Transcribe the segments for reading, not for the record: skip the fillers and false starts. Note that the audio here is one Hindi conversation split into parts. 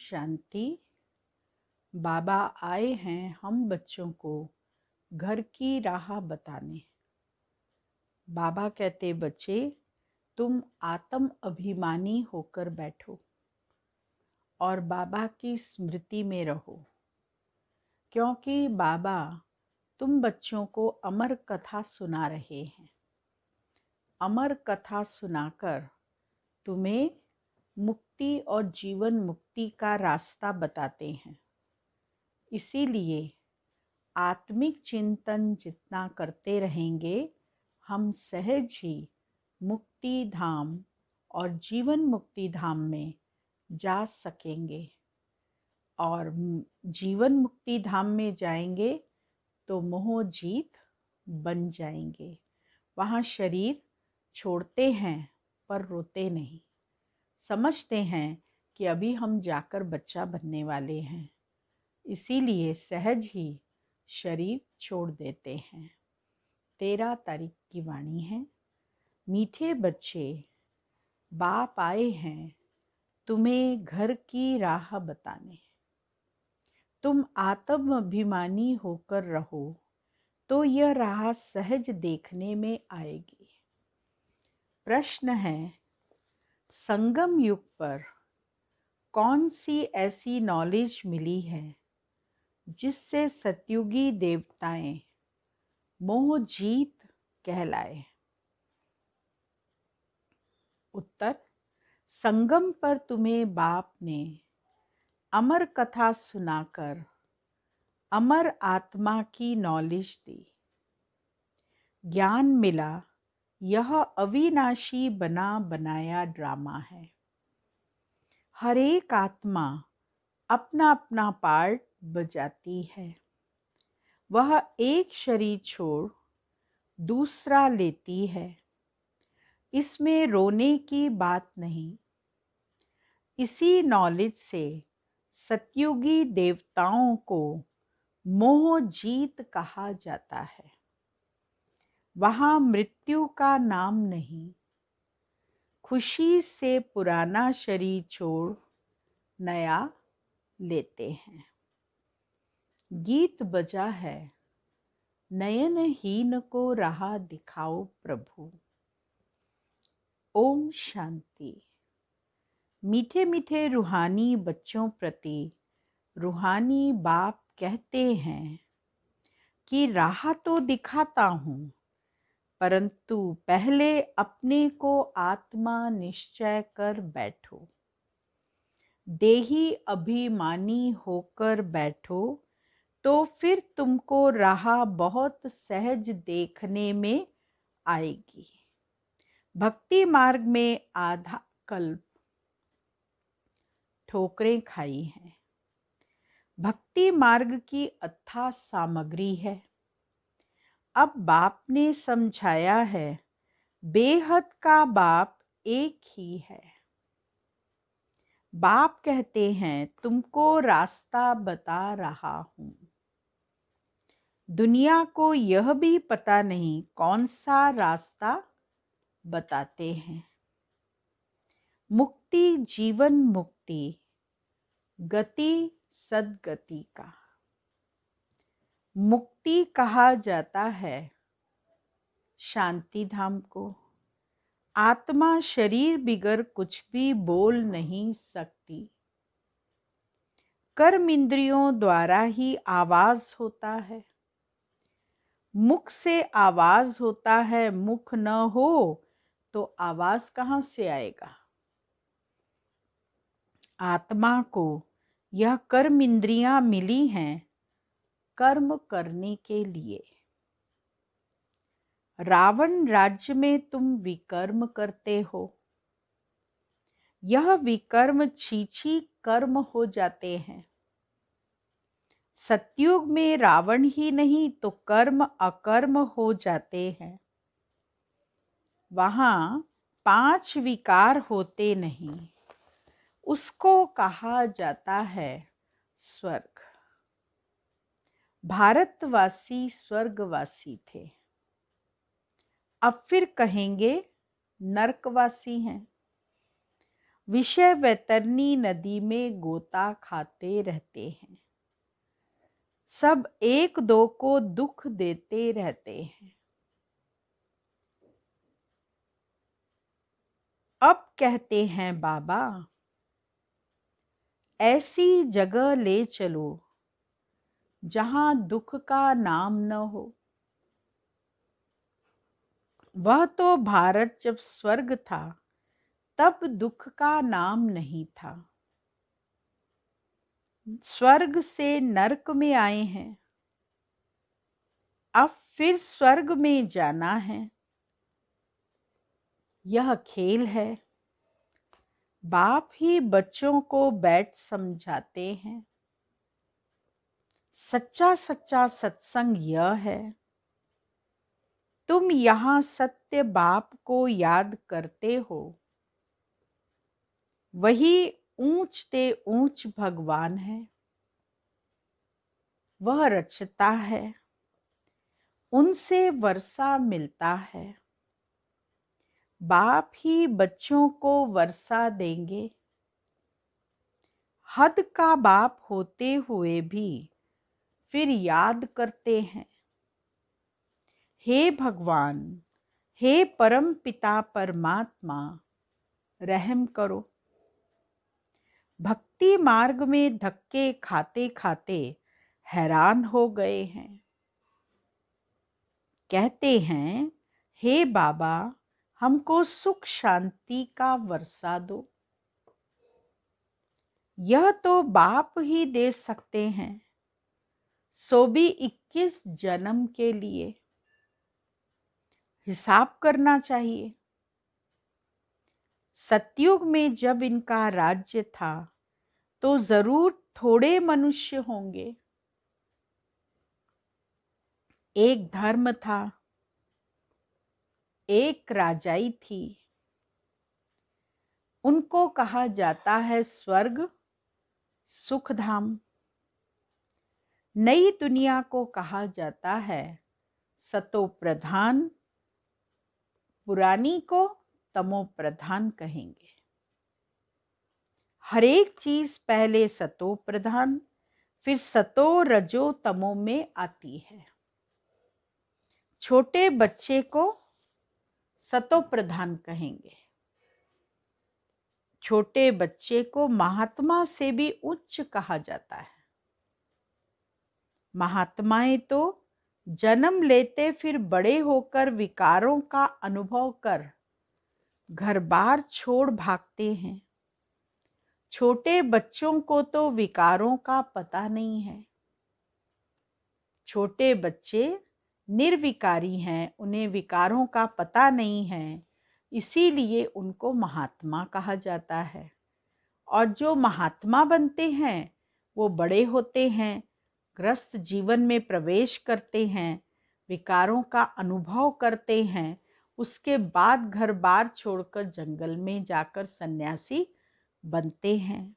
शांति। बाबा आए हैं हम बच्चों को घर की राह बताने। बाबा कहते, बच्चे तुम आत्म अभिमानी होकर बैठो और बाबा की स्मृति में रहो, क्योंकि बाबा तुम बच्चों को अमर कथा सुना रहे हैं। अमर कथा सुनाकर तुम्हें मुक्ति और जीवन मुक्ति का रास्ता बताते हैं। इसीलिए आत्मिक चिंतन जितना करते रहेंगे, हम सहज ही मुक्ति धाम और जीवन मुक्ति धाम में जा सकेंगे। और जीवन मुक्ति धाम में जाएंगे तो मोह जीत बन जाएंगे। वहाँ शरीर छोड़ते हैं पर रोते नहीं। समझते हैं कि अभी हम जाकर बच्चा बनने वाले हैं, इसीलिए सहज ही शरीर छोड़ देते हैं। 13 तारीख की वाणी है। मीठे बच्चे, बाप आए हैं तुम्हें घर की राह बताने। तुम आत्म अभिमानी होकर रहो तो यह राह सहज देखने में आएगी। प्रश्न है, संगम युग पर कौन सी ऐसी नॉलेज मिली है जिससे सतयुगी देवताएं मोह जीत कहलाए? उत्तर, संगम पर तुम्हें बाप ने अमर कथा सुनाकर अमर आत्मा की नॉलेज दी। ज्ञान मिला यह अविनाशी बना बनाया ड्रामा है। हर एक आत्मा अपना अपना पार्ट बजाती है। वह एक शरीर छोड़ दूसरा लेती है। इसमें रोने की बात नहीं। इसी नॉलेज से सतयुगी देवताओं को मोह जीत कहा जाता है। वहाँ मृत्यु का नाम नहीं। खुशी से पुराना शरीर छोड़ नया लेते हैं। गीत बजा है, नयनहीन को राह दिखाओ प्रभु। ओम शांति। मीठे मीठे रूहानी बच्चों प्रति रूहानी बाप कहते हैं कि राह तो दिखाता हूँ, परंतु पहले अपने को आत्मा निश्चय कर बैठो। देही अभिमानी होकर बैठो तो फिर तुमको राह बहुत सहज देखने में आएगी। भक्ति मार्ग में आधा कल्प ठोकरें खाई हैं। भक्ति मार्ग की अथाह सामग्री है। अब बाप ने समझाया है, बेहद का बाप एक ही है। बाप कहते हैं, तुमको रास्ता बता रहा हूं। दुनिया को यह भी पता नहीं कौन सा रास्ता बताते हैं। मुक्ति जीवन मुक्ति, गति सद्गति का। मुक्ति कहा जाता है शांति धाम को। आत्मा शरीर बिगर कुछ भी बोल नहीं सकती। कर्म इंद्रियों द्वारा ही आवाज होता है। मुख से आवाज होता है, मुख न हो तो आवाज कहाँ से आएगा? आत्मा को यह कर्म इंद्रियां मिली हैं कर्म करने के लिए। रावण राज्य में तुम विकर्म करते हो। यह विकर्म छीछी कर्म हो जाते हैं। सतयुग में रावण ही नहीं तो कर्म अकर्म हो जाते हैं। वहां 5 विकार होते नहीं। उसको कहा जाता है स्वर्ग। भारतवासी स्वर्गवासी थे, अब फिर कहेंगे नरकवासी हैं। विषय वैतरणी नदी में गोता खाते रहते हैं। सब एक दो को दुख देते रहते हैं। अब कहते हैं बाबा, ऐसी जगह ले चलो जहां दुख का नाम न हो। वह तो भारत जब स्वर्ग था तब दुख का नाम नहीं था। स्वर्ग से नरक में आए हैं, अब फिर स्वर्ग में जाना है। यह खेल है। बाप ही बच्चों को बैठ समझाते हैं। सच्चा सच्चा सत्संग यह है, तुम यहाँ सत्य बाप को याद करते हो, वही ऊंचते ऊंच भगवान है। वह रचता है, उनसे वर्षा मिलता है। बाप ही बच्चों को वर्षा देंगे। हद का बाप होते हुए भी फिर याद करते हैं, हे भगवान, हे परम पिता परमात्मा, रहम करो। भक्ति मार्ग में धक्के खाते खाते हैरान हो गए हैं। कहते हैं, हे बाबा, हमको सुख शांति का वर्षा दो। यह तो बाप ही दे सकते हैं, सो भी 21 जन्म के लिए। हिसाब करना चाहिए। सतयुग में जब इनका राज्य था तो जरूर थोड़े मनुष्य होंगे। एक धर्म था, एक राजाई थी। उनको कहा जाता है स्वर्ग सुखधाम। नई दुनिया को कहा जाता है सतो प्रधान, पुरानी को तमो प्रधान कहेंगे। हर एक चीज पहले सतो प्रधान फिर सतो रजो तमो में आती है। छोटे बच्चे को सतो प्रधान कहेंगे। छोटे बच्चे को महात्मा से भी उच्च कहा जाता है। महात्माएं तो जन्म लेते फिर बड़े होकर विकारों का अनुभव कर घर बार छोड़ भागते हैं। छोटे बच्चों को तो विकारों का पता नहीं है। छोटे बच्चे निर्विकारी हैं, उन्हें विकारों का पता नहीं है, इसीलिए उनको महात्मा कहा जाता है। और जो महात्मा बनते हैं वो बड़े होते हैं, ग्रस्त जीवन में प्रवेश करते हैं, विकारों का अनुभव करते हैं, उसके बाद घर बार छोड़कर जंगल में जाकर सन्यासी बनते हैं।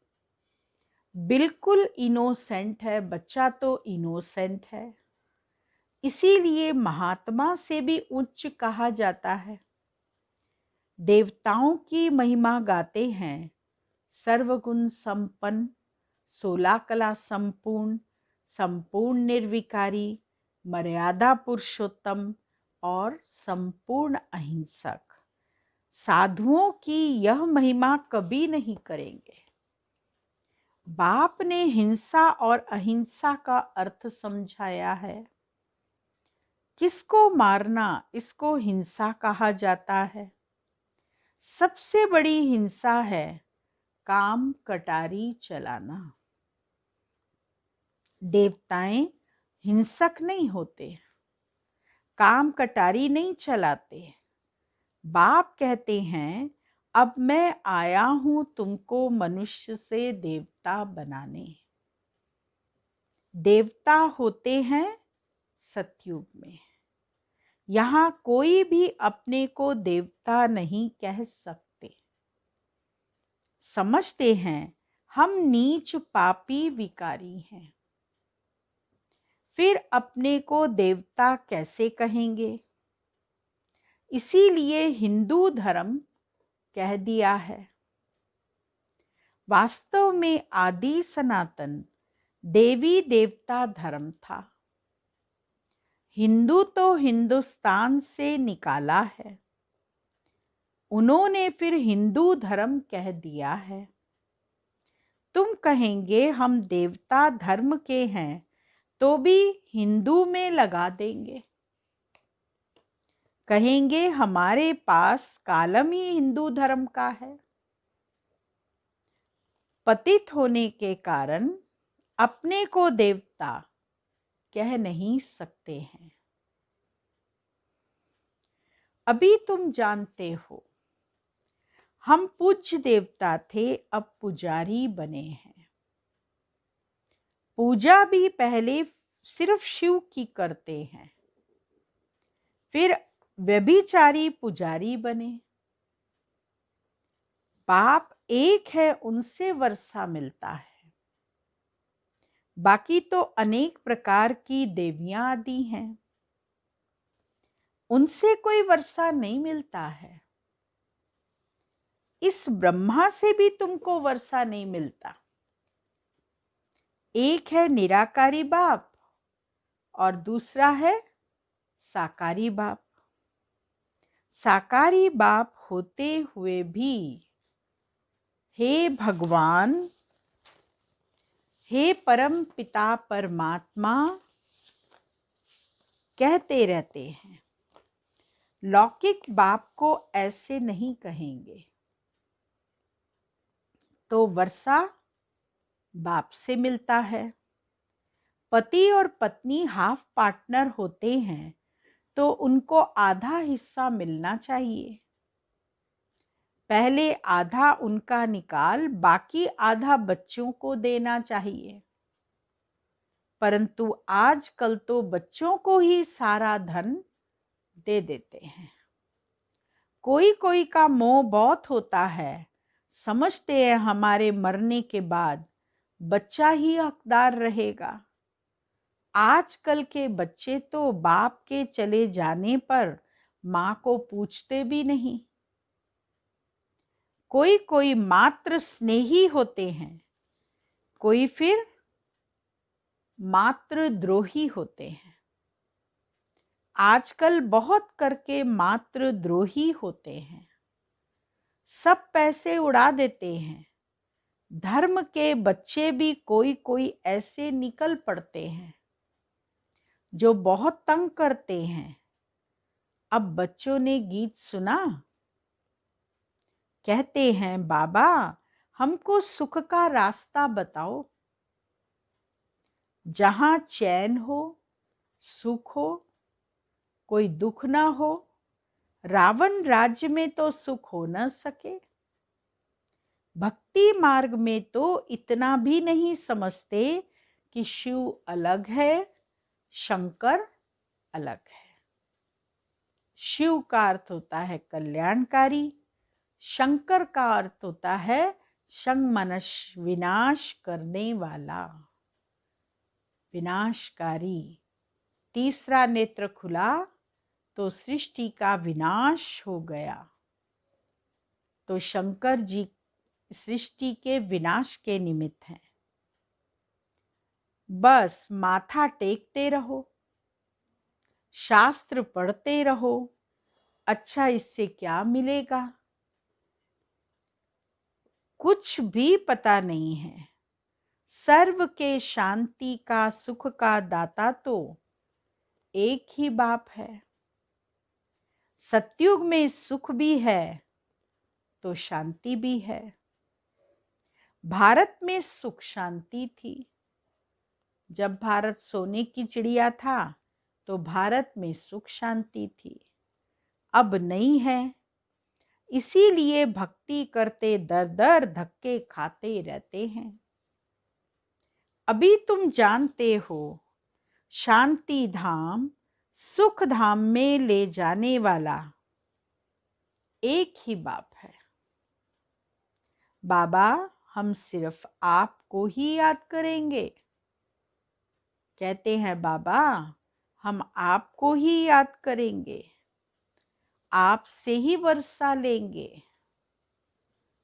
बिल्कुल इनोसेंट है, बच्चा तो इनोसेंट है, इसीलिए महात्मा से भी उच्च कहा जाता है। देवताओं की महिमा गाते हैं, सर्वगुण संपन्न, 16 कला संपूर्ण, संपूर्ण निर्विकारी, मर्यादा पुरुषोत्तम और संपूर्ण अहिंसक। साधुओं की यह महिमा कभी नहीं करेंगे। बाप ने हिंसा और अहिंसा का अर्थ समझाया है। किसको मारना, इसको हिंसा कहा जाता है। सबसे बड़ी हिंसा है काम कटारी चलाना। देवताएं हिंसक नहीं होते, काम कटारी नहीं चलाते। बाप कहते हैं, अब मैं आया हूं तुमको मनुष्य से देवता बनाने। देवता होते हैं सतयुग में। यहां कोई भी अपने को देवता नहीं कह सकते। समझते हैं हम नीच पापी विकारी हैं, फिर अपने को देवता कैसे कहेंगे। इसीलिए हिंदू धर्म कह दिया है। वास्तव में आदि सनातन देवी देवता धर्म था। हिंदू तो हिंदुस्तान से निकाला है, उन्होंने फिर हिंदू धर्म कह दिया है। तुम कहेंगे हम देवता धर्म के हैं तो भी हिंदू में लगा देंगे। कहेंगे हमारे पास कालम ही हिंदू धर्म का है। पतित होने के कारण अपने को देवता कह नहीं सकते हैं। अभी तुम जानते हो हम पूज्य देवता थे, अब पुजारी बने हैं। पूजा भी पहले सिर्फ शिव की करते हैं, फिर व्यभिचारी पुजारी बने। पाप एक है, उनसे वर्षा मिलता है, बाकी तो अनेक प्रकार की देवियां आदि हैं, उनसे कोई वर्षा नहीं मिलता है। इस ब्रह्मा से भी तुमको वर्षा नहीं मिलता। एक है निराकारी बाप और दूसरा है साकारी बाप। साकारी बाप होते हुए भी हे भगवान, हे परम पिता परमात्मा कहते रहते हैं। लौकिक बाप को ऐसे नहीं कहेंगे, तो वर्षा बाप से मिलता है। पति और पत्नी हाफ पार्टनर होते हैं तो उनको आधा हिस्सा मिलना चाहिए। पहले आधा उनका निकाल, बाकी आधा बच्चों को देना चाहिए। परंतु आजकल तो बच्चों को ही सारा धन दे देते हैं। कोई कोई का मोह बहुत होता है, समझते हैं हमारे मरने के बाद बच्चा ही हकदार रहेगा। आजकल के बच्चे तो बाप के चले जाने पर मां को पूछते भी नहीं। कोई कोई मात्र स्नेही होते हैं, कोई फिर मात्र द्रोही होते हैं। आजकल बहुत करके मात्र द्रोही होते हैं, सब पैसे उड़ा देते हैं। धर्म के बच्चे भी कोई कोई ऐसे निकल पड़ते हैं जो बहुत तंग करते हैं। अब बच्चों ने गीत सुना, कहते हैं बाबा हमको सुख का रास्ता बताओ, जहां चैन हो, सुख हो, कोई दुख ना हो। रावण राज्य में तो सुख हो न सके। भक्ति मार्ग में तो इतना भी नहीं समझते कि शिव अलग है, शंकर अलग है। शिव का अर्थ होता है कल्याणकारी, शंकर का अर्थ होता है संगमनस, विनाश करने वाला, विनाशकारी। तीसरा नेत्र खुला तो सृष्टि का विनाश हो गया। तो शंकर जी सृष्टि के विनाश के निमित्त हैं। बस माथा टेकते रहो, शास्त्र पढ़ते रहो। अच्छा इससे क्या मिलेगा? कुछ भी पता नहीं है। सर्व के शांति का, सुख का दाता तो एक ही बाप है। सतयुग में सुख भी है तो शांति भी है। भारत में सुख शांति थी। जब भारत सोने की चिड़िया था तो भारत में सुख शांति थी, अब नहीं है। इसीलिए भक्ति करते दर दर धक्के खाते रहते हैं। अभी तुम जानते हो शांति धाम, सुख धाम में ले जाने वाला एक ही बाप है। बाबा हम सिर्फ आपको ही याद करेंगे। कहते हैं बाबा हम आपको ही याद करेंगे, आपसे ही वर्षा लेंगे।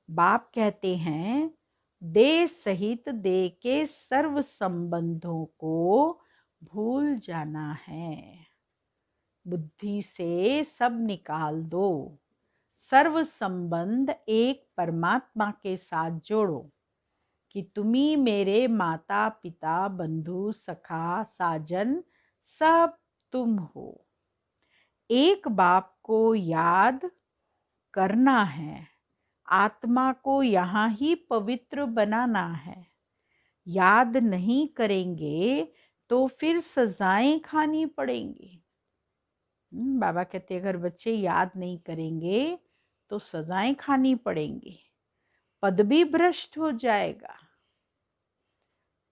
बाप कहते हैं देह सहित देह के सर्व संबंधों को भूल जाना है। बुद्धि से सब निकाल दो। सर्व संबंध एक परमात्मा के साथ जोड़ो कि तुम ही मेरे माता पिता बंधु सखा साजन सब तुम हो। एक बाप को याद करना है। आत्मा को यहाँ ही पवित्र बनाना है। याद नहीं करेंगे तो फिर सजाएं खानी पड़ेंगी। बाबा कहते अगर बच्चे याद नहीं करेंगे तो सजाएं खानी पड़ेंगी, पद भी भ्रष्ट हो जाएगा।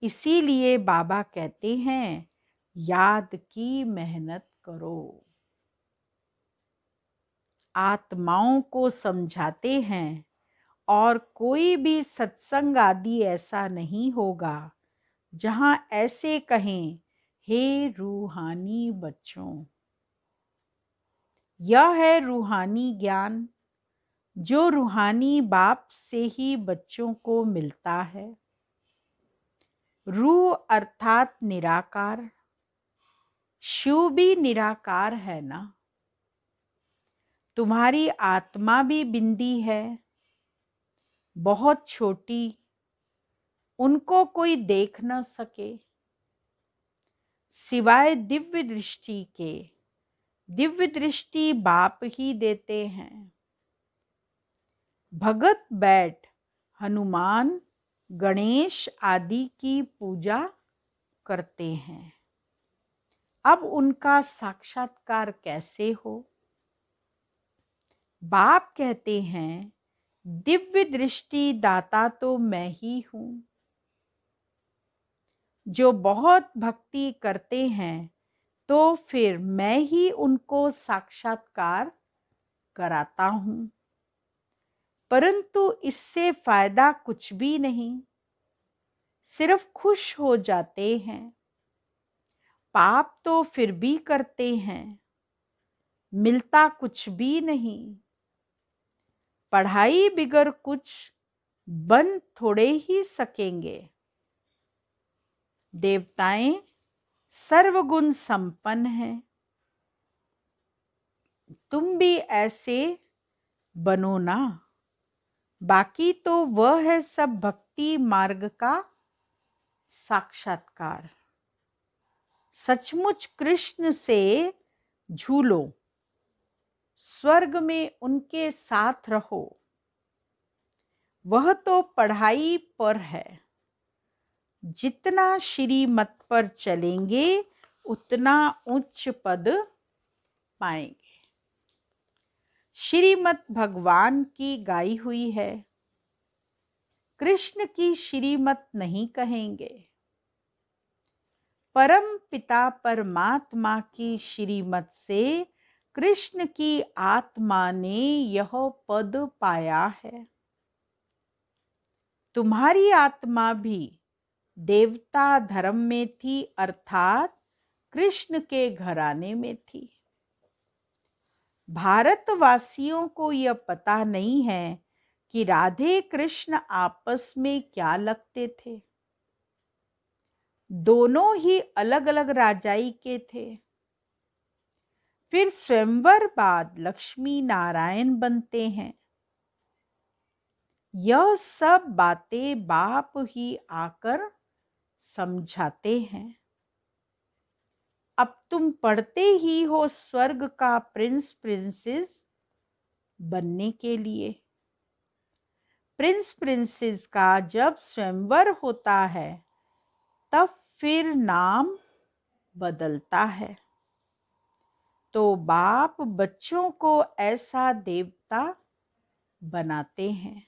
इसीलिए बाबा कहते हैं याद की मेहनत करो। आत्माओं को समझाते हैं और कोई भी सत्संग आदि ऐसा नहीं होगा जहां ऐसे कहें हे रूहानी बच्चों। यह है रूहानी ज्ञान जो रूहानी बाप से ही बच्चों को मिलता है। रूह अर्थात निराकार। शिव भी निराकार है ना। तुम्हारी आत्मा भी बिंदी है, बहुत छोटी, उनको कोई देख न सके सिवाय दिव्य दृष्टि के। दिव्य दृष्टि बाप ही देते हैं। भगत बैठ हनुमान गणेश आदि की पूजा करते हैं। अब उनका साक्षात्कार कैसे हो? बाप कहते हैं दिव्य दृष्टि दाता तो मैं ही हूं। जो बहुत भक्ति करते हैं तो फिर मैं ही उनको साक्षात्कार कराता हूं, परंतु इससे फायदा कुछ भी नहीं, सिर्फ खुश हो जाते हैं। पाप तो फिर भी करते हैं, मिलता कुछ भी नहीं। पढ़ाई बिगर कुछ बन थोड़े ही सकेंगे। देवताएं सर्वगुण संपन्न हैं, तुम भी ऐसे बनो ना। बाकी तो वह है सब भक्ति मार्ग का साक्षात्कार। सचमुच कृष्ण से झूलो, स्वर्ग में उनके साथ रहो। वह तो पढ़ाई पर है। जितना श्रीमत पर चलेंगे उतना उच्च पद पाएंगे। श्रीमत भगवान की गाई हुई है, कृष्ण की श्रीमत नहीं कहेंगे। परम पिता परमात्मा की श्रीमत से कृष्ण की आत्मा ने यह पद पाया है। तुम्हारी आत्मा भी देवता धर्म में थी, अर्थात कृष्ण के घराने में थी। भारतवासियों को यह पता नहीं है कि राधे कृष्ण आपस में क्या लगते थे। दोनों ही अलग अलग राजाई के थे। फिर स्वयंवर बाद लक्ष्मी नारायण बनते हैं। यह सब बातें बाप ही आकर समझाते हैं। अब तुम पढ़ते ही हो स्वर्ग का प्रिंस प्रिंसेस बनने के लिए। प्रिंस प्रिंसेस का जब स्वयंवर होता है तब फिर नाम बदलता है। तो बाप बच्चों को ऐसा देवता बनाते हैं।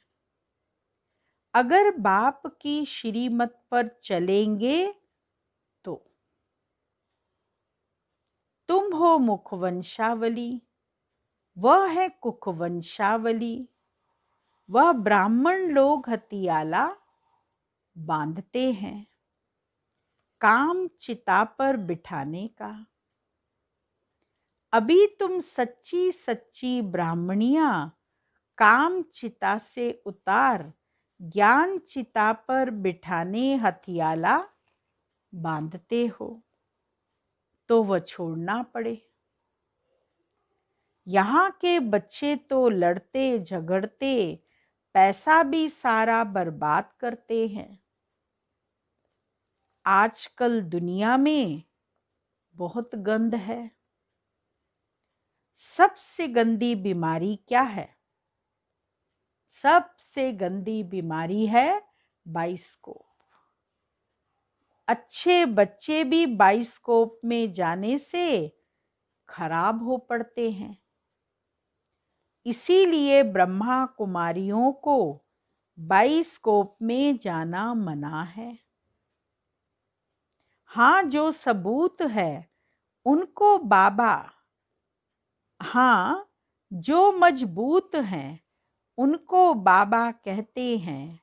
अगर बाप की श्रीमत पर चलेंगे तो तुम हो मुखवंशावली, वह है कुखवंशावली। वह ब्राह्मण लोग हथियाला बांधते हैं काम चिता पर बिठाने का। अभी तुम सच्ची सच्ची ब्राह्मणियां काम चिता से उतार ज्ञान चिता पर बिठाने हथियाला बांधते हो तो वह छोड़ना पड़े। यहाँ के बच्चे तो लड़ते झगड़ते पैसा भी सारा बर्बाद करते हैं। आजकल दुनिया में बहुत गंद है। सबसे गंदी बीमारी क्या है? सबसे गंदी बीमारी है बाइस्कोप। अच्छे बच्चे भी बाइस्कोप में जाने से खराब हो पड़ते हैं। इसीलिए ब्रह्मा कुमारियों को बाइस्कोप में जाना मना है। हाँ, जो सबूत है उनको बाबा, हाँ, जो मजबूत हैं उनको बाबा कहते हैं,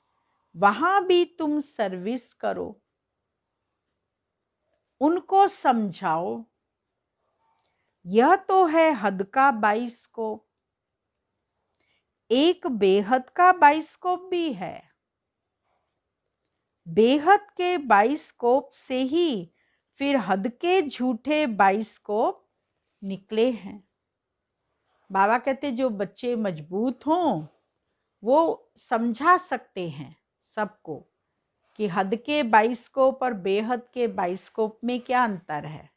वहां भी तुम सर्विस करो, उनको समझाओ। यह तो है हद का बाइस्कोप। एक बेहद का बाइस्कोप भी है। बेहद के बाइस्कोप से ही फिर हद के झूठे बाइस्कोप निकले हैं। बाबा कहते जो बच्चे मजबूत हों वो समझा सकते हैं सबको कि हद के बाइस्कोप और बेहद के बाइस्कोप में क्या अंतर है।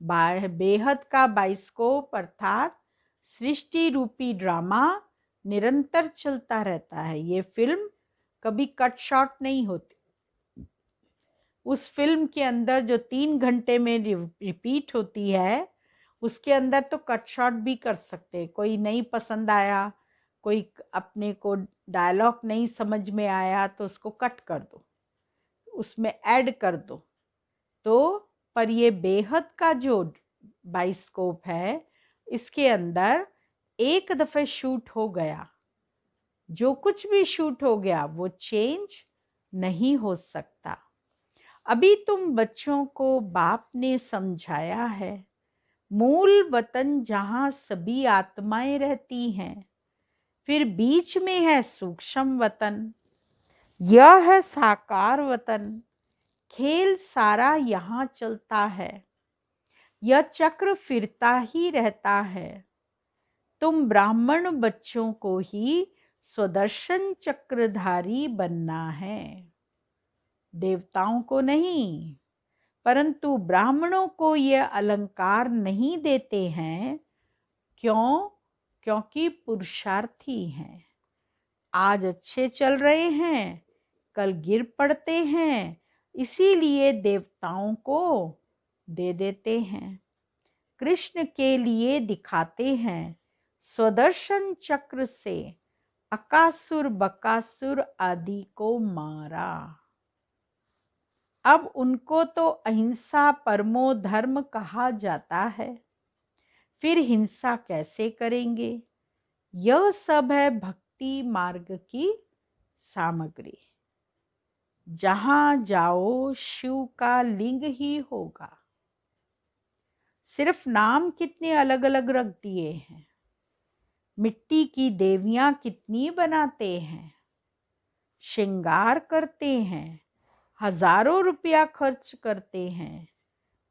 बेहद का बाइस्कोप अर्थात सृष्टि रूपी ड्रामा निरंतर चलता रहता है। ये फिल्म कभी कट शॉट नहीं होती। उस फिल्म के अंदर जो 3 घंटे में रिपीट होती है उसके अंदर तो कट शॉट भी कर सकते। कोई नहीं पसंद आया, कोई अपने को डायलॉग नहीं समझ में आया तो उसको कट कर दो, उसमें ऐड कर दो। तो पर ये बेहद का जो बाइस्कोप है इसके अंदर एक दफे शूट हो गया, जो कुछ भी शूट हो गया वो चेंज नहीं हो सकता। अभी तुम बच्चों को बाप ने समझाया है, मूल वतन जहां सभी आत्माएं रहती हैं, फिर बीच में है सूक्ष्म वतन, यह है साकार वतन। खेल सारा यहाँ चलता है, यह चक्र फिरता ही रहता है। तुम ब्राह्मण बच्चों को ही स्वदर्शन चक्रधारी बनना है, देवताओं को नहीं। परंतु ब्राह्मणों को यह अलंकार नहीं देते हैं। क्यों? क्योंकि पुरुषार्थी हैं। आज अच्छे चल रहे हैं, कल गिर पड़ते हैं, इसीलिए देवताओं को दे देते हैं। कृष्ण के लिए दिखाते हैं, स्वदर्शन चक्र से अकासुर बकासुर आदि को मारा। अब उनको तो अहिंसा परमो धर्म कहा जाता है, फिर हिंसा कैसे करेंगे? यह सब है भक्ति मार्ग की सामग्री। जहां जाओ शिव का लिंग ही होगा। सिर्फ नाम कितने अलग अलग रख दिए हैं। मिट्टी की देवियां कितनी बनाते हैं, श्रृंगार करते हैं, हजारों रुपया खर्च करते हैं।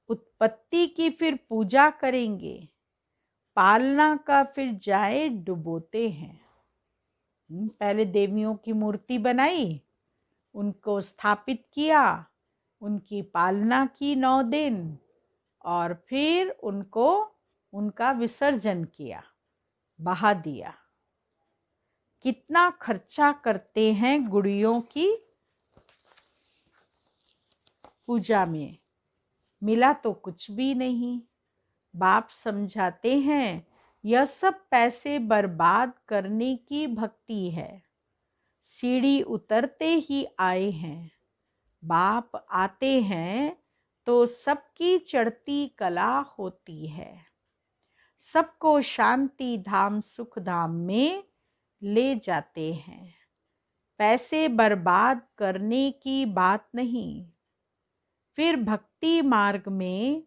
उत्पत्ति की फिर पूजा करेंगे, पालना का फिर जाए डुबोते हैं। पहले देवियों की मूर्ति बनाई, उनको स्थापित किया, उनकी पालना की 9 दिन और फिर उनको उनका विसर्जन किया, बहा दिया। कितना खर्चा करते हैं गुड़ियों की पूजा में, मिला तो कुछ भी नहीं। बाप समझाते हैं यह सब पैसे बर्बाद करने की भक्ति है। सीढ़ी उतरते ही आए हैं, बाप आते हैं तो सबकी चढ़ती कला होती है। सबको शांति धाम सुख धाम में ले जाते हैं। पैसे बर्बाद करने की बात नहीं। फिर भक्ति मार्ग में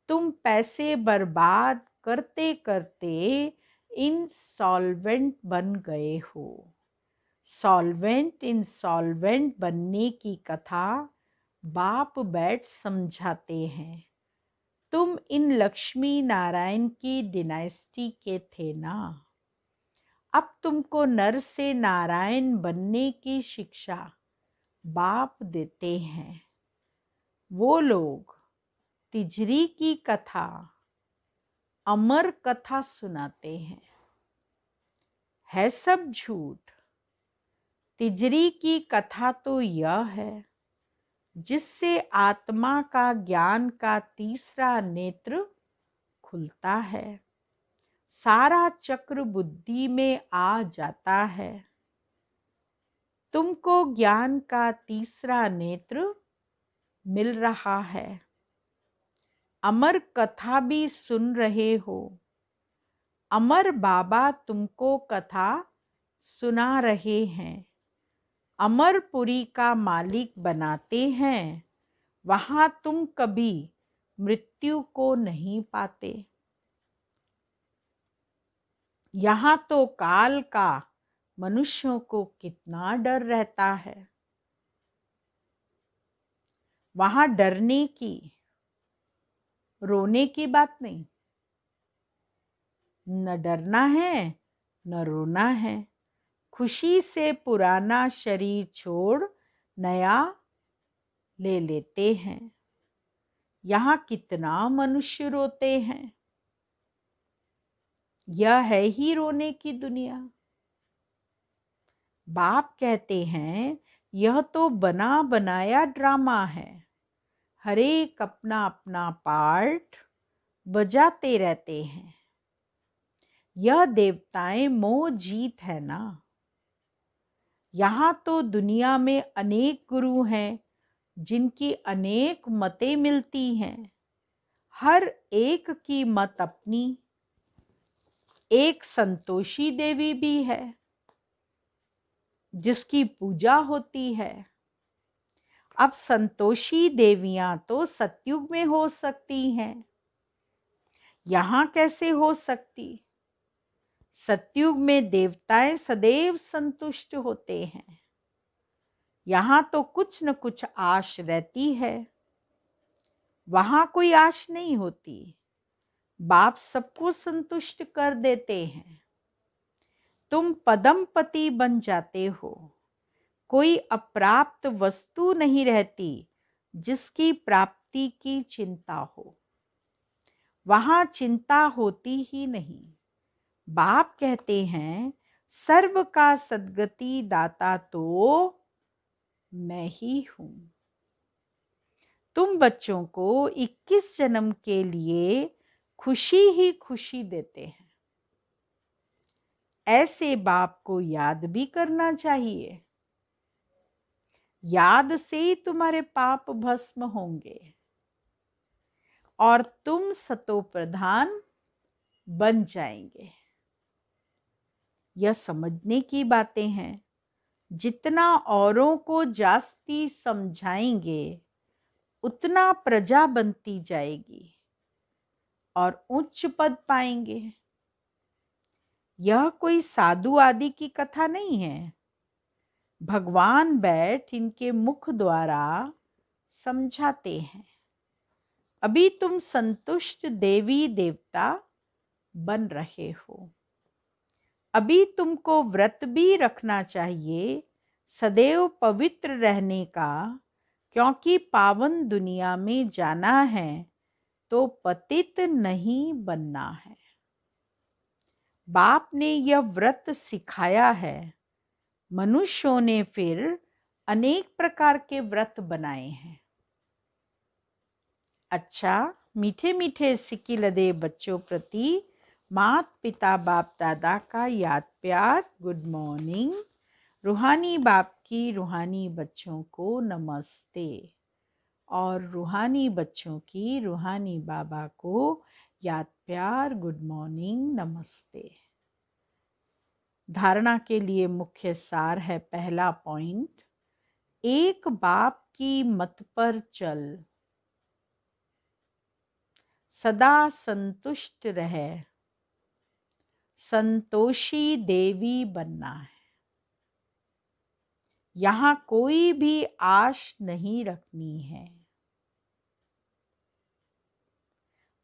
तुम पैसे बर्बाद करते करते इंसॉल्वेंट बन गए हो। सॉल्वेंट इंसॉल्वेंट बनने की कथा बाप बैठ समझाते हैं। तुम इन लक्ष्मी नारायण की डिनाइस्टी के थे ना। अब तुमको नर से नारायण बनने की शिक्षा बाप देते हैं। वो लोग तिजरी की कथा, अमर कथा सुनाते हैं। है सब झूठ। तिजरी की कथा तो यह है जिससे आत्मा का ज्ञान का तीसरा नेत्र खुलता है, सारा चक्र बुद्धि में आ जाता है। तुमको ज्ञान का तीसरा नेत्र मिल रहा है। अमर कथा भी सुन रहे हो। अमर बाबा तुमको कथा सुना रहे हैं। अमरपुरी का मालिक बनाते हैं। वहां तुम कभी मृत्यु को नहीं पाते। यहाँ तो काल का मनुष्यों को कितना डर रहता है। वहां डरने की, रोने की बात नहीं। न डरना है न रोना है। खुशी से पुराना शरीर छोड़ नया ले लेते हैं। यहाँ कितना मनुष्य रोते हैं। यह है ही रोने की दुनिया। बाप कहते हैं यह तो बना बनाया ड्रामा है। हर एक अपना अपना पार्ट बजाते रहते हैं। यह देवताएं मोह जीत है ना। यहाँ तो दुनिया में अनेक गुरु हैं जिनकी अनेक मतें मिलती हैं। हर एक की मत अपनी। एक संतोषी देवी भी है जिसकी पूजा होती है। अब संतोषी देवियां तो सतयुग में हो सकती हैं, यहाँ कैसे हो सकती। सतयुग में देवताएं सदैव संतुष्ट होते हैं। यहाँ तो कुछ न कुछ आश रहती है, वहां कोई आश नहीं होती। बाप सबको संतुष्ट कर देते हैं। तुम पदमपति बन जाते हो। कोई अप्राप्त वस्तु नहीं रहती जिसकी प्राप्ति की चिंता हो। वहां चिंता होती ही नहीं। बाप कहते हैं सर्व का सद्गति दाता तो मैं ही हूं। तुम बच्चों को 21 जन्म के लिए खुशी ही खुशी देते हैं। ऐसे बाप को याद भी करना चाहिए। याद से ही तुम्हारे पाप भस्म होंगे और तुम सतो प्रधान बन जाएंगे। यह समझने की बातें हैं। जितना औरों को जास्ती समझाएंगे उतना प्रजा बनती जाएगी और उच्च पद पाएंगे। यह कोई साधु आदि की कथा नहीं है। भगवान बैठ इनके मुख द्वारा समझाते हैं। अभी तुम संतुष्ट देवी देवता बन रहे हो। अभी तुमको व्रत भी रखना चाहिए सदैव पवित्र रहने का, क्योंकि पावन दुनिया में जाना है तो पतित नहीं बनना है। बाप ने यह व्रत सिखाया है। मनुष्यों ने फिर अनेक प्रकार के व्रत बनाए हैं। अच्छा, मीठे मीठे सिकिलदे बच्चों प्रति मात पिता बाप दादा का याद प्यार गुड मॉर्निंग। रूहानी बाप की रूहानी बच्चों को नमस्ते और रूहानी बच्चों की रूहानी बाबा को याद प्यार गुड मॉर्निंग नमस्ते। धारणा के लिए मुख्य सार है। पहला पॉइंट, एक बाप की मत पर चल, सदा संतुष्ट रहे, संतोषी देवी बनना है। यहाँ कोई भी आश नहीं रखनी है।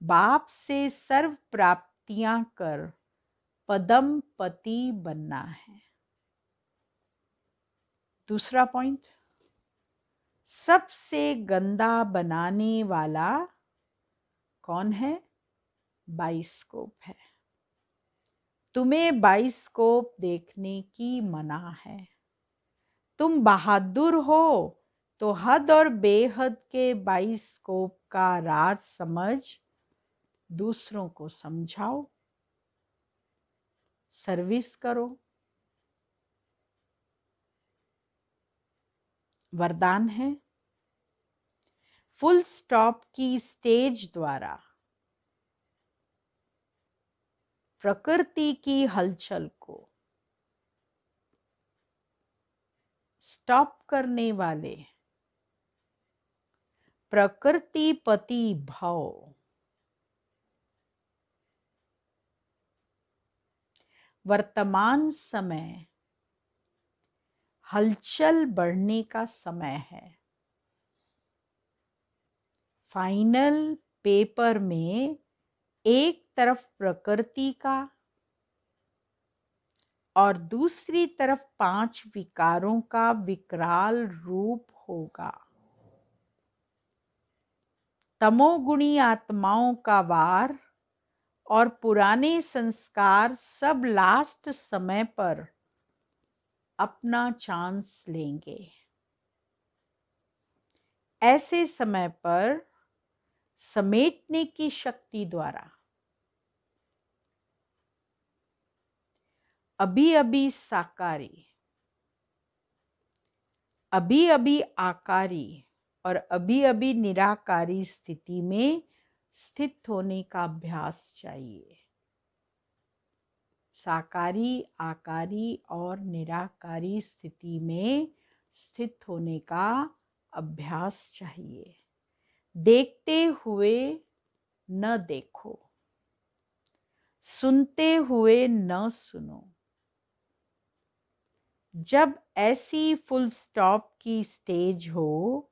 बाप से सर्व प्राप्तियां कर पदम पति बनना है। दूसरा पॉइंट, सबसे गंदा बनाने वाला कौन है? बाइस्कोप है। तुम्हें बाइस्कोप देखने की मना है। तुम बहादुर हो तो हद और बेहद के बाइस्कोप का राज समझ दूसरों को समझाओ, सर्विस करो। वरदान है, फुल स्टॉप की स्टेज द्वारा प्रकृति की हलचल को स्टॉप करने वाले प्रकृतिपति भव। वर्तमान समय हलचल बढ़ने का समय है। फाइनल पेपर में एक तरफ प्रकृति का और दूसरी तरफ 5 विकारों का विकराल रूप होगा। तमोगुणी आत्माओं का वार और पुराने संस्कार सब लास्ट समय पर अपना चांस लेंगे। ऐसे समय पर समेटने की शक्ति द्वारा अभी अभी साकारी, अभी अभी आकारी और अभी अभी निराकारी स्थिति में स्थित होने का अभ्यास चाहिए। साकारी, आकारी और निराकारी स्थिति में स्थित होने का अभ्यास चाहिए। देखते हुए न देखो, सुनते हुए न सुनो। जब ऐसी फुल स्टॉप की स्टेज हो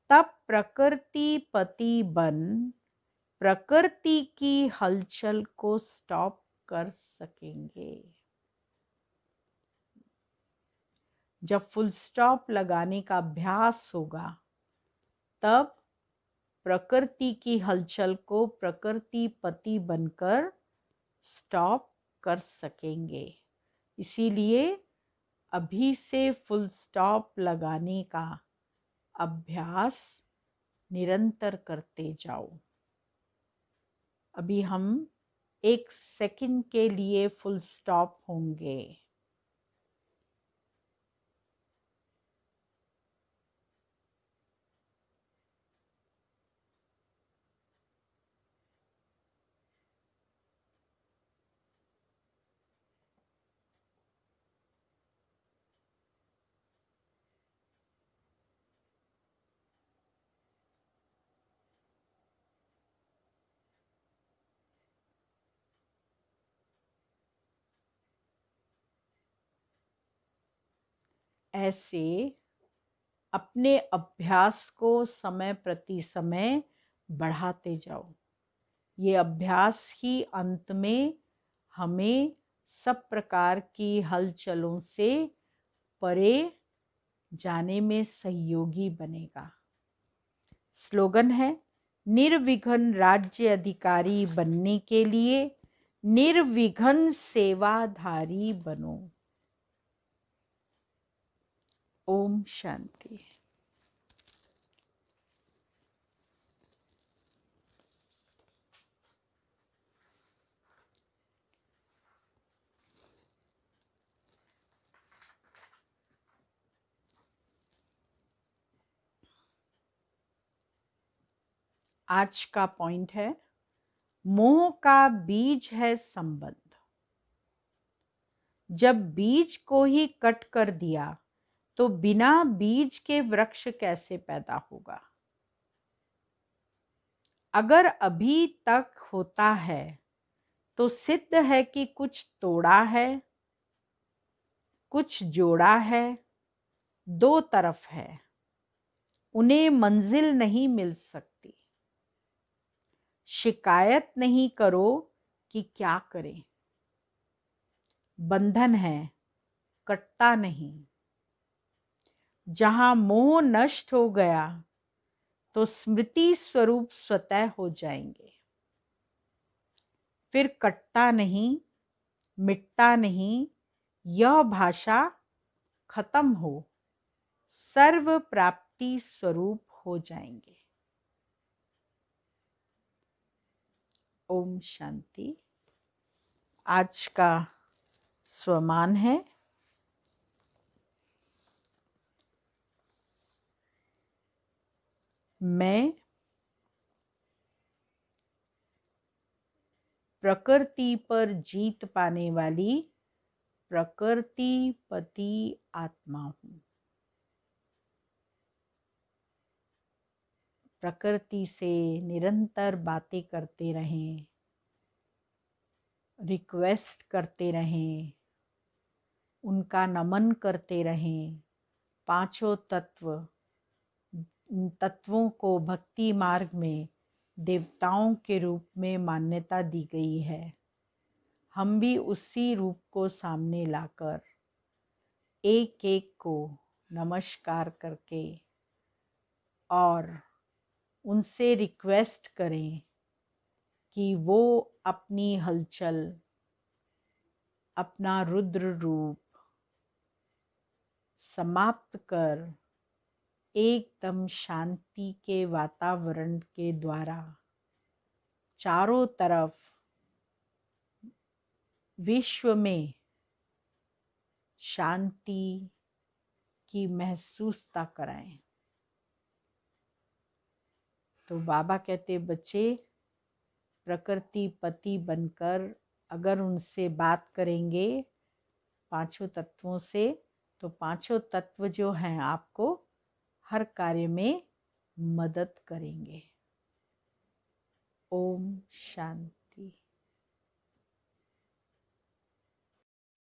तब प्रकृति पति बन प्रकृति की हलचल को स्टॉप कर सकेंगे। जब फुल स्टॉप लगाने का अभ्यास होगा तब प्रकृति की हलचल को प्रकृति पति बनकर स्टॉप कर सकेंगे। इसीलिए अभी से फुल स्टॉप लगाने का अभ्यास निरंतर करते जाओ। अभी हम 1 सेकंड के लिए फुल स्टॉप होंगे। ऐसे अपने अभ्यास को समय प्रति समय बढ़ाते जाओ। ये अभ्यास ही अंत में हमें सब प्रकार की हलचलों से परे जाने में सहयोगी बनेगा। स्लोगन है, निर्विघ्न राज्य अधिकारी बनने के लिए निर्विघ्न सेवाधारी बनो। ओम शांति। आज का पॉइंट है, मोह का बीज है संबंध। जब बीज को ही कट कर दिया तो बिना बीज के वृक्ष कैसे पैदा होगा? अगर अभी तक होता है तो सिद्ध है कि कुछ तोड़ा है, कुछ जोड़ा है दो तरफ है, उन्हें मंजिल नहीं मिल सकती। शिकायत नहीं करो कि क्या करें, बंधन है, कटता नहीं। जहां मोह नष्ट हो गया तो स्मृति स्वरूप स्वतः हो जाएंगे। फिर कटता नहीं, मिटता नहीं, यह भाषा खत्म हो, सर्व प्राप्ति स्वरूप हो जाएंगे। ओम शांति। आज का स्वमान है, मैं प्रकृति पर जीत पाने वाली प्रकृतिपति आत्मा हूँ। प्रकृति से निरंतर बातें करते रहें, रिक्वेस्ट करते रहें, उनका नमन करते रहें। पांचों तत्वों को भक्ति मार्ग में देवताओं के रूप में मान्यता दी गई है। हम भी उसी रूप को सामने लाकर एक एक को नमस्कार करके और उनसे रिक्वेस्ट करें कि वो अपनी हलचल, अपना रुद्र रूप समाप्त कर एकदम शांति के वातावरण के द्वारा चारों तरफ विश्व में शांति की महसूसता कराएं। तो बाबा कहते, बच्चे प्रकृति पति बनकर अगर उनसे बात करेंगे पांचों तत्वों से, तो पांचों तत्व जो हैं आपको हर कार्य में मदद करेंगे। ओम शांति।